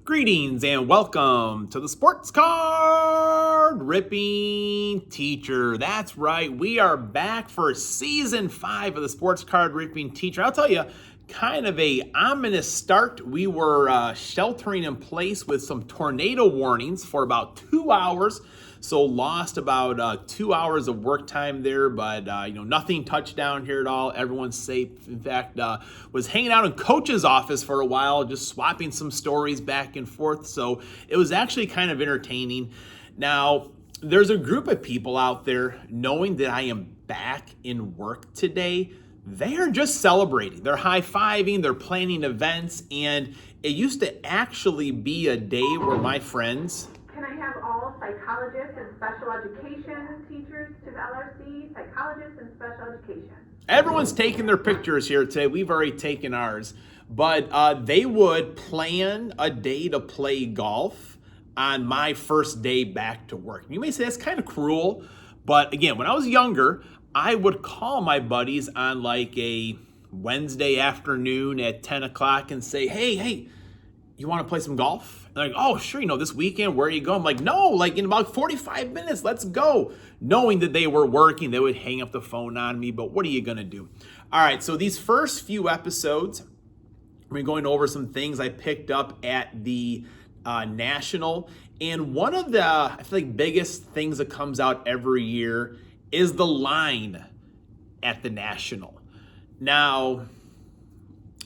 Greetings and welcome to the Sports Card Ripping Teacher. That's right, we are back for season 5 of the Sports Card Ripping Teacher. I'll tell you, kind of a ominous start. We were sheltering in place with some tornado warnings for about 2 hours. So lost about 2 hours of work time there, but nothing touchdown here at all. Everyone's safe. In fact, was hanging out in Coach's office for a while, just swapping some stories back and forth. So it was actually kind of entertaining. Now, there's a group of people out there knowing that I am back in work today. They are just celebrating. They're high-fiving, they're planning events, and it used to actually be a day where my friends... Can I have all psychologists and special education teachers to the LRC? Psychologists and special education. Everyone's taking their pictures here today. We've already taken ours. But they would plan a day to play golf on my first day back to work. You may say that's kind of cruel, but again, when I was younger, I would call my buddies on like a Wednesday afternoon at 10 o'clock and say, hey, you want to play some golf? And they're like, oh, sure, this weekend, where are you going? I'm like, no, like in about 45 minutes, let's go. Knowing that they were working, they would hang up the phone on me, but what are you going to do? All right, so these first few episodes, we're going over some things I picked up at the National. And one of the, I feel like, biggest things that comes out every year is the line at the National. Now,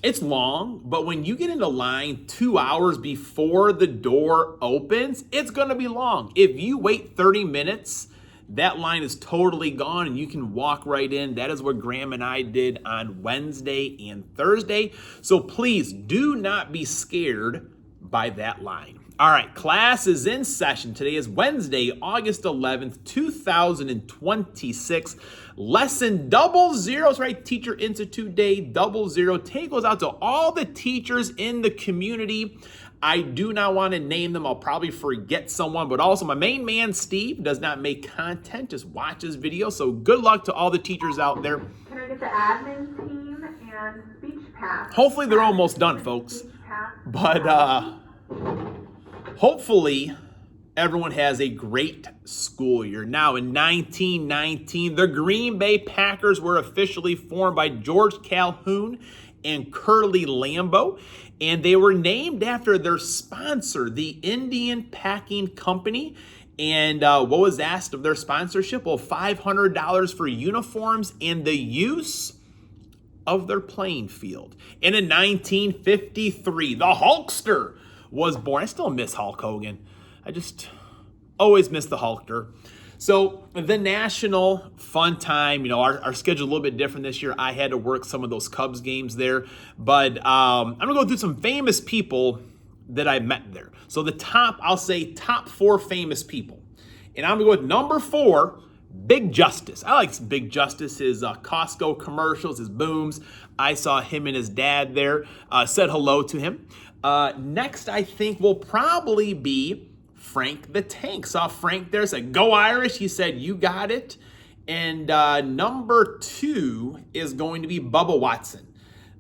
it's long, but when you get into line 2 hours before the door opens, it's going to be long. If you wait 30 minutes, that line is totally gone and you can walk right in. That is what Graham and I did on Wednesday and Thursday. So please do not be scared by that line. All right, class is in session. Today is Wednesday, August 11th, 2026. Lesson 00, that's right, Teacher Institute Day 00. Take goes out to all the teachers in the community. I do not want to name them. I'll probably forget someone, but also my main man, Steve, does not make content, just watches videos. So good luck to all the teachers out there. Can I get the admin team and speech path? Hopefully they're almost done, folks. But hopefully everyone has a great school year. Now, in 1919, the Green Bay Packers were officially formed by George Calhoun and Curly Lambeau, and they were named after their sponsor, the Indian Packing Company. And what was asked of their sponsorship? Well, $500 for uniforms and the use of their playing field. And in 1953, the Hulkster was born. I still miss Hulk Hogan. I just always miss the Hulkster. So the National, fun time. Our schedule a little bit different this year. I had to work some of those Cubs games there. But I'm going to go through some famous people that I met there. So the top 4 famous people. And I'm going to go with number 4, Big Justice. I like Big Justice, his Costco commercials, his booms. I saw him and his dad there, said hello to him. Next, I think will probably be Frank the Tank. Saw Frank there, said, go Irish. He said, you got it. And number 2 is going to be Bubba Watson.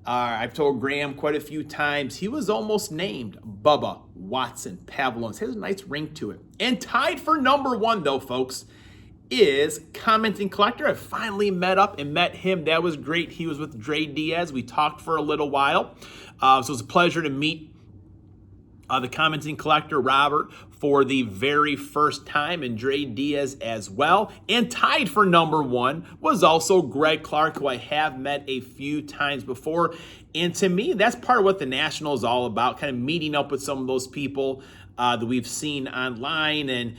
I've told Graham quite a few times, he was almost named Bubba Watson Pavlovich. Has a nice ring to it. And tied for number 1, though, folks, is Commenting Collector. I finally met him. That was great. He was with Dre Diaz. We talked for a little while. So it was a pleasure to meet the Commenting Collector, Robert, for the very first time, and Dre Diaz as well. And tied for number 1 was also Greg Clark, who I have met a few times before. And to me, that's part of what the National is all about, kind of meeting up with some of those people that we've seen online. And,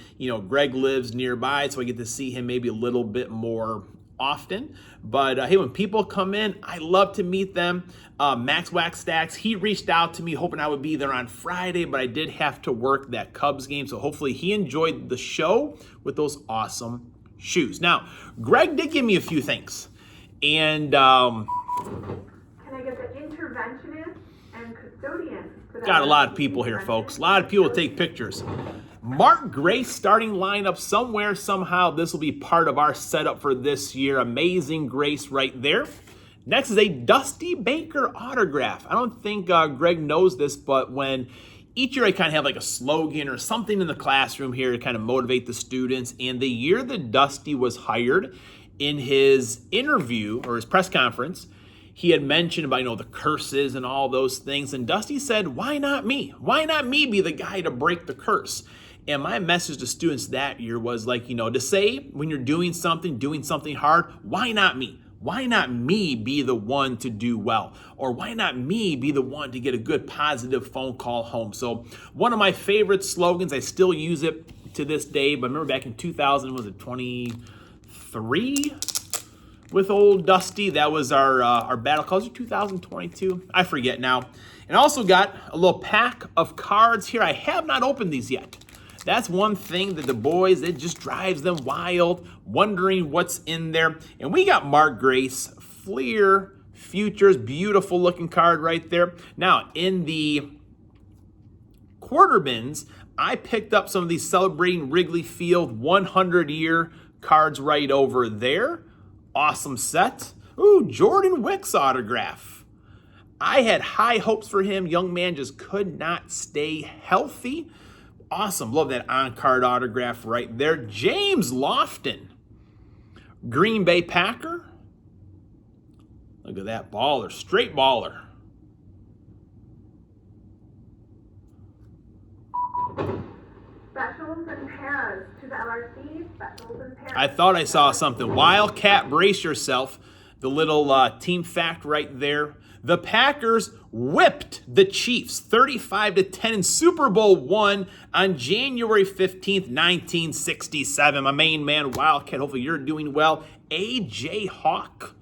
Greg lives nearby, so I get to see him maybe a little bit more often. But hey, when people come in, I love to meet them. Max Wax Stacks, he reached out to me hoping I would be there on Friday, but I did have to work that Cubs game. So hopefully he enjoyed the show with those awesome shoes. Now, Greg did give me a few things. And can I get the interventionist and custodian? Got a lot of people here, folks. A lot of people take pictures. Mark Grace starting lineup somewhere, somehow. This will be part of our setup for this year. Amazing Grace right there. Next is a Dusty Baker autograph. I don't think Greg knows this, but when each year I kind of have like a slogan or something in the classroom here to kind of motivate the students. And the year that Dusty was hired, in his interview or his press conference, he had mentioned about, the curses and all those things. And Dusty said, why not me? Why not me be the guy to break the curse? And my message to students that year was like, to say when you're doing something hard, why not me? Why not me be the one to do well? Or why not me be the one to get a good positive phone call home? So one of my favorite slogans, I still use it to this day, but I remember back in 2000, was it 23? With old Dusty, that was our battle calls. 2022, I forget now. And I also got a little pack of cards here. I have not opened these yet. That's one thing that the boys, it just drives them wild, wondering what's in there. And we got Mark Grace, Fleer Futures, beautiful looking card right there. Now, in the quarter bins, I picked up some of these celebrating Wrigley Field 100-year cards right over there. Awesome set. Ooh, Jordan Wicks autograph. I had high hopes for him. Young man just could not stay healthy. Awesome. Love that on-card autograph right there. James Lofton, Green Bay Packer. Look at that baller. Straight baller. Specials and pairs to the LRC. Specials and pairs. I thought I saw something. Wildcat, brace yourself. The little team fact right there. The Packers whipped the Chiefs 35-10 in Super Bowl I on January 15th, 1967. My main man, Wildcat, hopefully you're doing well. A.J. Hawk.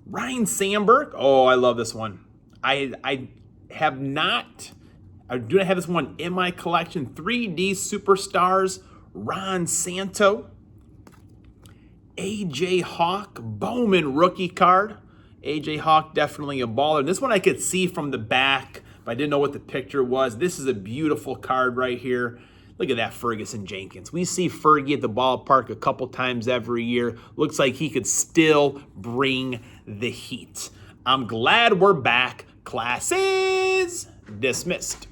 Ryan Sandberg. Oh, I love this one. I do not have this one in my collection. 3D Superstars. Ron Santo. A.J. Hawk. Bowman rookie card. A.J. Hawk, definitely a baller. This one I could see from the back, but I didn't know what the picture was. This is a beautiful card right here. Look at that, Ferguson Jenkins. We see Fergie at the ballpark a couple times every year. Looks like he could still bring the heat. I'm glad we're back. Class is dismissed.